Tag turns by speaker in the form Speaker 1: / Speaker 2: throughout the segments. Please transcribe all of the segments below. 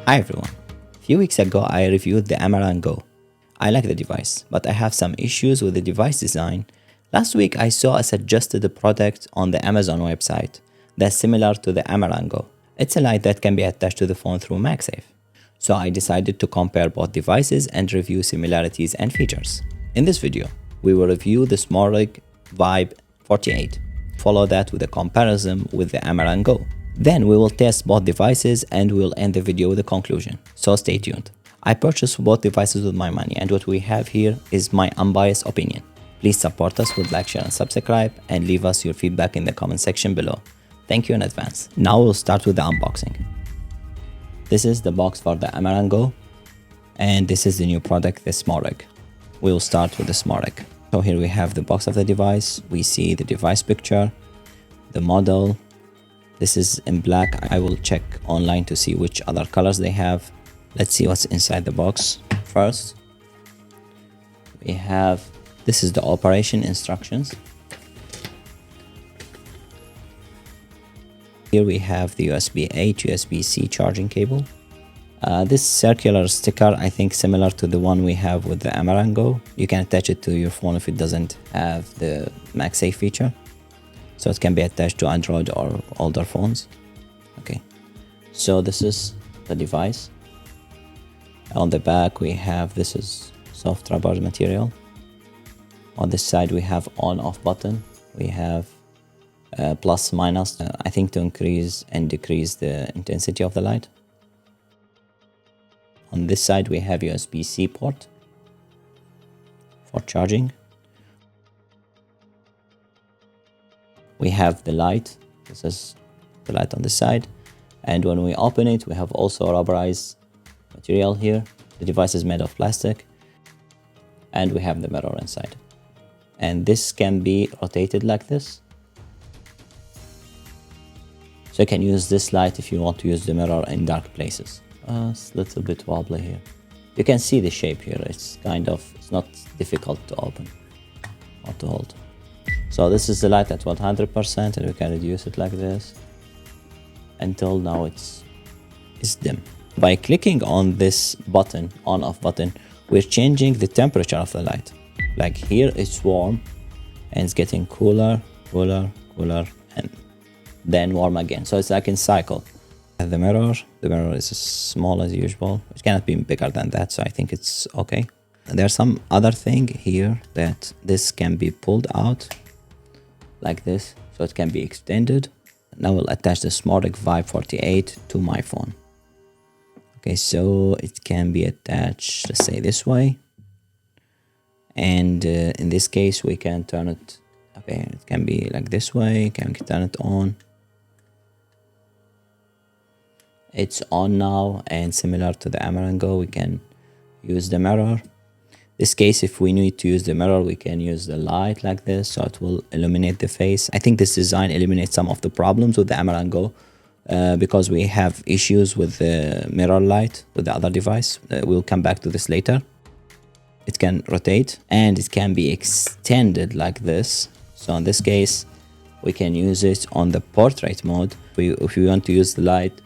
Speaker 1: Hi everyone. A few weeks ago I reviewed the Amaran GO. I like the device, but I have some issues with the device design. Last week I saw a suggested product on the Amazon website that's similar to the Amaran GO. It's a light that can be attached to the phone through MagSafe. So I decided to compare both devices and review similarities and features. In this video, we will review the Smallrig Vibe 48. Follow that with a comparison with the Amaran GO. Then we will test both devices and we will end the video with a conclusion, so stay tuned. I purchased both devices with my money and what we have here is my unbiased opinion. Please support us with like, share and subscribe and leave us your feedback in the comment section below. Thank you in advance. Now we'll start with the unboxing. This is the box for the Amaran GO and this is the new product, the Smallrig. We will start with the Smallrig. So here we have the box of the device. We see the device picture, the model. This is in black. I will check online to see which other colors they have. Let's see what's inside the box. First, we have, this is the operation instructions. Here we have the USB-A to USB-C charging cable. This circular sticker, I think similar to the one we have with the Amaran GO. You can attach it to your phone if it doesn't have the MagSafe feature. So it can be attached to Android or older phones. Okay, so this is the device. On the back we have, this is soft rubber material. On this side we have on-off button. We have plus minus, I think to increase and decrease the intensity of the light. On this side we have USB-C port for charging. We have the light. This is the light on the side, and when we open it we have also rubberized material here. The device is made of plastic, and we have the mirror inside, and this can be rotated like this. So you can use this light if you want to use the mirror in dark places. It's a little bit wobbly here. You can see the shape here. It's not difficult to open or to hold. So this is the light at 100%, and we can reduce it like this until now it's dim. By clicking on this button, on-off button, we're changing the temperature of the light. Like here it's warm and it's getting cooler, cooler, cooler, and then warm again. So it's like in cycle. The mirror is small as usual. It cannot be bigger than that, so I think it's okay. And there's some other thing here that this can be pulled out like this, so it can be extended. Now we'll attach the Smallrig Vibe 48 to my phone. Okay, so it can be attached, let's say this way, and in this case we can turn it. Okay, it can be like this way. Can turn it on. It's on now, and similar to the Amaran GO, we can use the mirror. This case, if we need to use the mirror, we can use the light like this, so it will illuminate the face. I think this design eliminates some of the problems with the Amaran GO because we have issues with the mirror light with the other device. We'll come back to this later. It can rotate and it can be extended like this. So in this case, we can use it on the portrait mode. If we want to use the light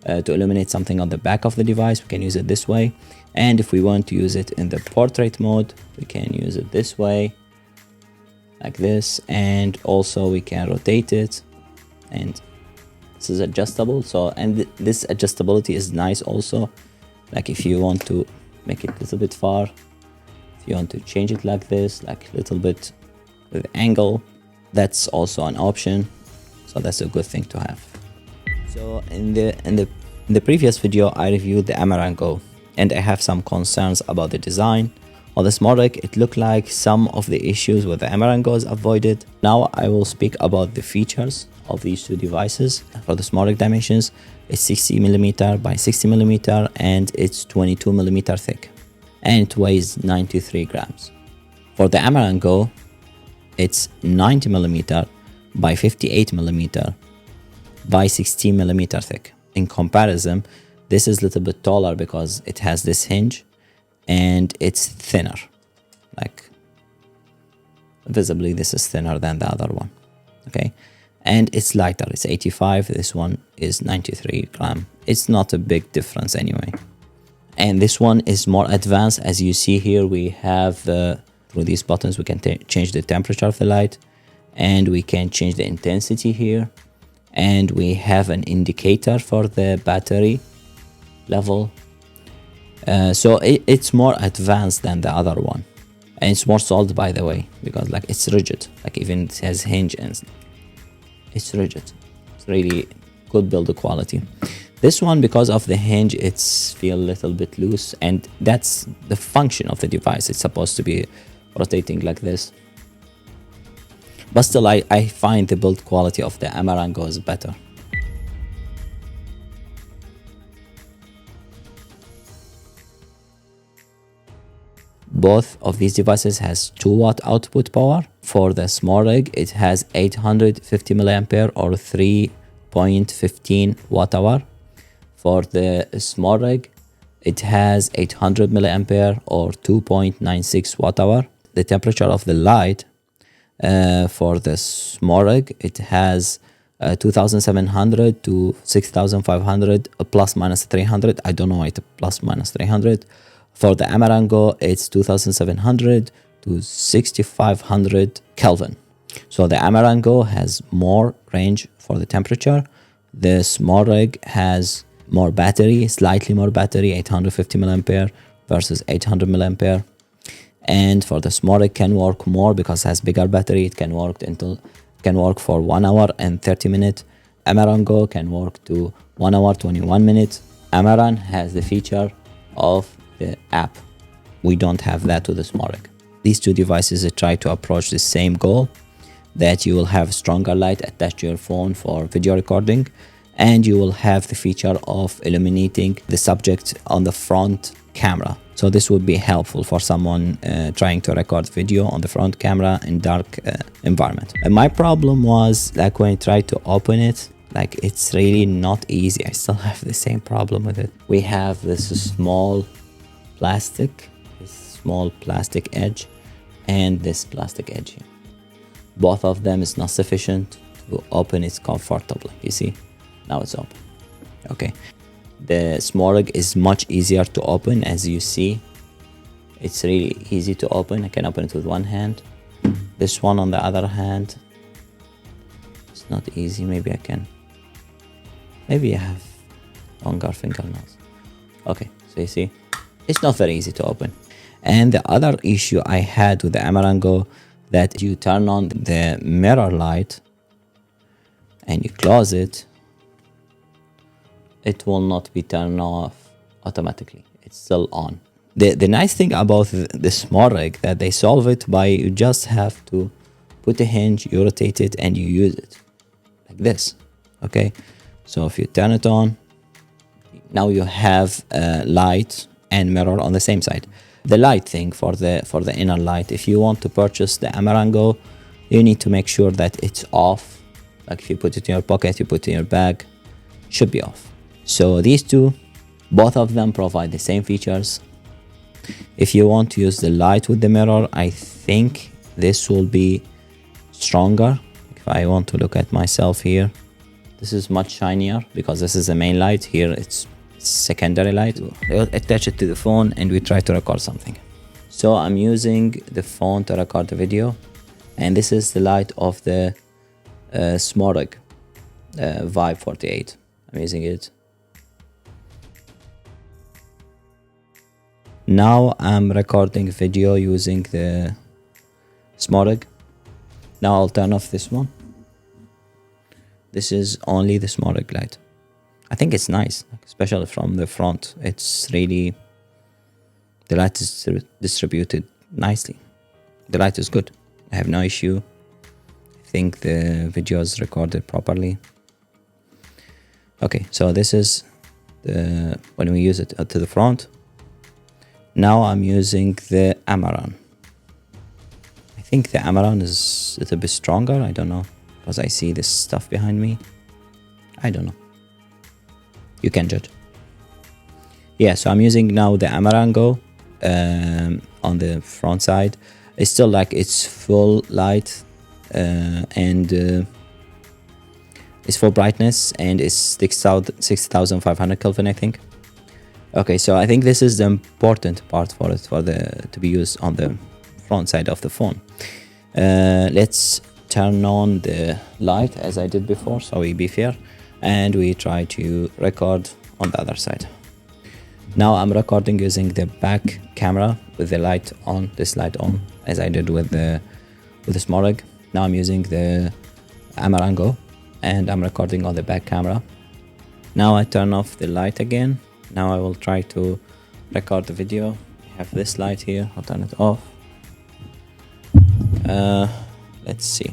Speaker 1: to illuminate something on the back of the device, we can use it this way. And if we want to use it in the portrait mode, we can use it this way, like this. And also we can rotate it, and this is adjustable. So, and this adjustability is nice also. Like if you want to make it a little bit far, if you want to change it like this, like a little bit with angle, that's also an option. So that's a good thing to have. So in the previous video, I reviewed the Amaran GO, and I have some concerns about the design. On the Smallrig, it looked like some of the issues with the Amaran GO is avoided. Now I will speak about the features of these two devices. For the Smallrig dimensions, it's 60mm by 60mm, and it's 22mm thick, and it weighs 93 grams. For the Amaran GO, it's 90mm by 58mm by 16mm thick. In comparison, this is a little bit taller because it has this hinge and it's thinner. Like visibly this is thinner than the other one. Okay, and it's lighter. It's 85. This one is 93 gram. It's not a big difference anyway. And this one is more advanced. As you see here, we have through these buttons we can change the temperature of the light, and we can change the intensity here, and we have an indicator for the battery level. So it's more advanced than the other one, and it's more solid, by the way, because like it's rigid. Like even it has hinge and it's rigid. It's really good build quality. This one, because of the hinge, it's feel a little bit loose, and that's the function of the device. It's supposed to be rotating like this. But still, I find the build quality of the Amaran GO is better. Both of these devices has 2 watt output power. For the Smallrig, it has 850 milliampere or 3.15 watt hour. For the Smallrig, it has 800 milliampere or 2.96 watt hour. The temperature of the light for the Smallrig, it has 2700 to 6500 plus minus 300. I don't know why it's plus minus 300. For the Amaran GO, it's 2700 to 6500 Kelvin. So the Amaran GO has more range for the temperature. The Smallrig has more battery, slightly more battery, 850 milliampere versus 800 milliampere. And for the Smallrig can work more because it has bigger battery. It can work for 1 hour and 30 minutes. Amaran GO can work to 1 hour 21 minutes. Amaran has the feature of the app. We don't have that with the Smallrig. These two devices try to approach the same goal, that you will have stronger light attached to your phone for video recording, and you will have the feature of illuminating the subject on the front camera. So this would be helpful for someone trying to record video on the front camera in dark environment. And my problem was like when I tried to open it, like it's really not easy. I still have the same problem with it. We have this small plastic edge and this plastic edge here. Both of them is not sufficient to open it comfortably. You see, now it's open. Okay, the Smallrig is much easier to open. As you see, it's really easy to open. I can open it with one hand. This one on the other hand, it's not easy. Maybe I have longer fingernails. Okay, so you see, it's not very easy to open. And the other issue I had with the Amaran GO, that you turn on the mirror light and you close it, it will not be turned off automatically. It's still on. The nice thing about the Smallrig, that they solve it by you just have to put a hinge, you rotate it, and you use it like this. Okay, so if you turn it on, now you have light and mirror on the same side. The light thing for the inner light, if you want to purchase the Amaran GO, you need to make sure that it's off. Like if you put it in your pocket, you put it in your bag, it should be off. So these two, both of them provide the same features. If you want to use the light with the mirror, I think this will be stronger. If I want to look at myself here, this is much shinier because this is the main light. Here it's secondary light. We'll attach it to the phone and we try to record something. So I'm using the phone to record the video, and this is the light of the Smallrig Vibe 48. I'm using it. Now I'm recording video using the Smallrig. Now I'll turn off this one. This is only the Smallrig light. I think it's nice, especially from the front. It's really, the light is distributed nicely. The light is good. I have no issue. I think the video is recorded properly. Okay, so this is the when we use it to the front. Now I'm using the Amaran. I think the Amaran is a little bit stronger. I don't know, because I see this stuff behind me. I don't know. You can judge. Yeah, so I'm using now the Amaran GO on the front side. It's still like it's full light and is for brightness and is 6,500 Kelvin, I think. Okay, so I think this is the important part for it, to be used on the front side of the phone. Let's turn on the light as I did before, so we be fair, and we try to record on the other side. Now I'm recording using the back camera with the light on, this light on, as I did with the Smallrig. Now I'm using the Amaran GO, and I'm recording on the back camera. Now I turn off the light again. Now I will try to record the video. I have this light here, I'll turn it off. Let's see.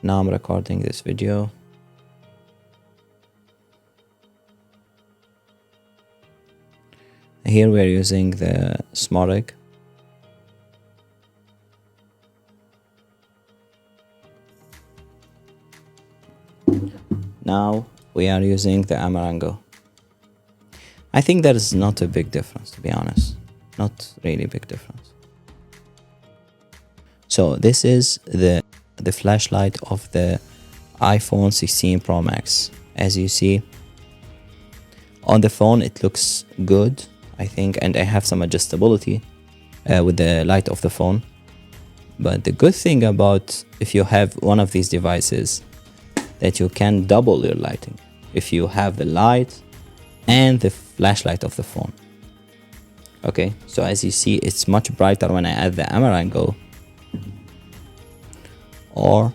Speaker 1: Now I'm recording this video. Here we're using the Smallrig. Now we are using the Amaran GO. I think there is not a big difference, to be honest. Not really big difference. So this is the flashlight of the iPhone 16 Pro Max. As you see, on the phone it looks good, I think, and I have some adjustability with the light of the phone. But the good thing about if you have one of these devices, that you can double your lighting if you have the light and the flashlight of the phone. Okay, so as you see, it's much brighter when I add the Amaran GO or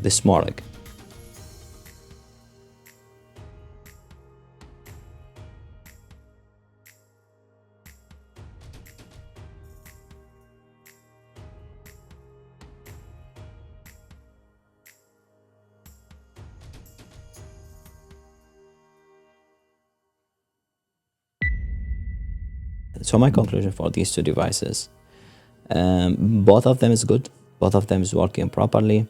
Speaker 1: the Smallrig. So my conclusion for these two devices, both of them is good. Both of them is working properly.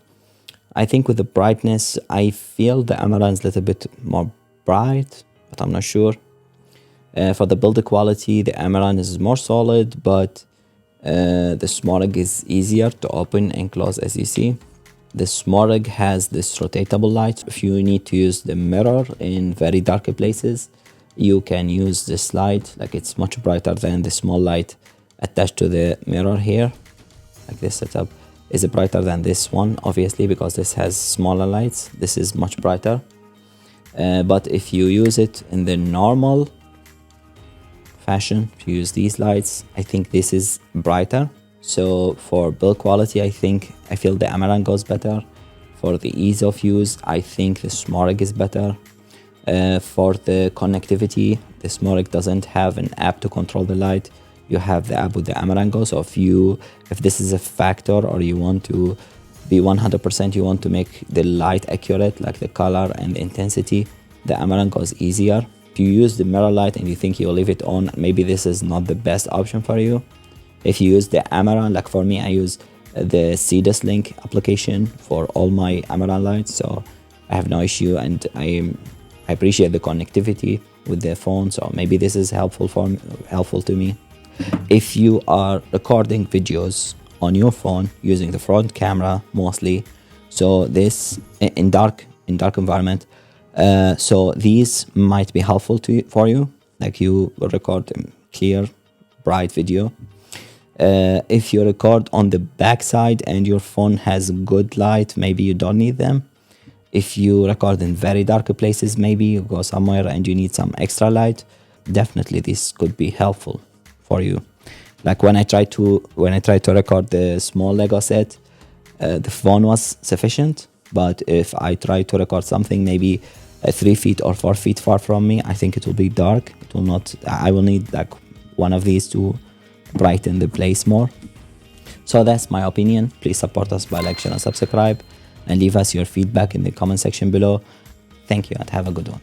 Speaker 1: I think with the brightness, I feel the Amaran is a little bit more bright, but I'm not sure. For the build quality, the Amaran is more solid, but the Smallrig is easier to open and close, as you see. The Smallrig has this rotatable light. If you need to use the mirror in very dark places, you can use this light. Like, it's much brighter than the small light attached to the mirror here. Like, this setup is brighter than this one, obviously, because this has smaller lights. This is much brighter. But if you use it in the normal fashion, if you use these lights, I think this is brighter. So for build quality, I feel the Amaran goes better. For the ease of use, I think the Smallrig is better. For the connectivity, the Smallrig doesn't have an app to control the light. You have the app with the Amaran GO. So if this is a factor, or you want to be 100%, you want to make the light accurate, like the color and the intensity, the Amaran GO is easier. If you use the mirror light and you think you'll leave it on, maybe this is not the best option for you. If you use the Amaran, like for me, I use the CDS Link application for all my Amaran lights, so I have no issue, and I appreciate the connectivity with the phone. So maybe this is helpful to me. If you are recording videos on your phone using the front camera mostly, so this in dark environment, so these might be helpful for you. Like, you will record a clear, bright video. If you record on the back side and your phone has good light, maybe you don't need them. If you record in very dark places, maybe you go somewhere and you need some extra light, definitely this could be helpful for you. Like when I tried to record the small Lego set, the phone was sufficient, but if I try to record something maybe 3 feet or 4 feet far from me, I think it will be dark. It will not. I will need like one of these to brighten the place more. So that's my opinion. Please support us by like, share, and subscribe, and leave us your feedback in the comment section below. Thank you and have a good one.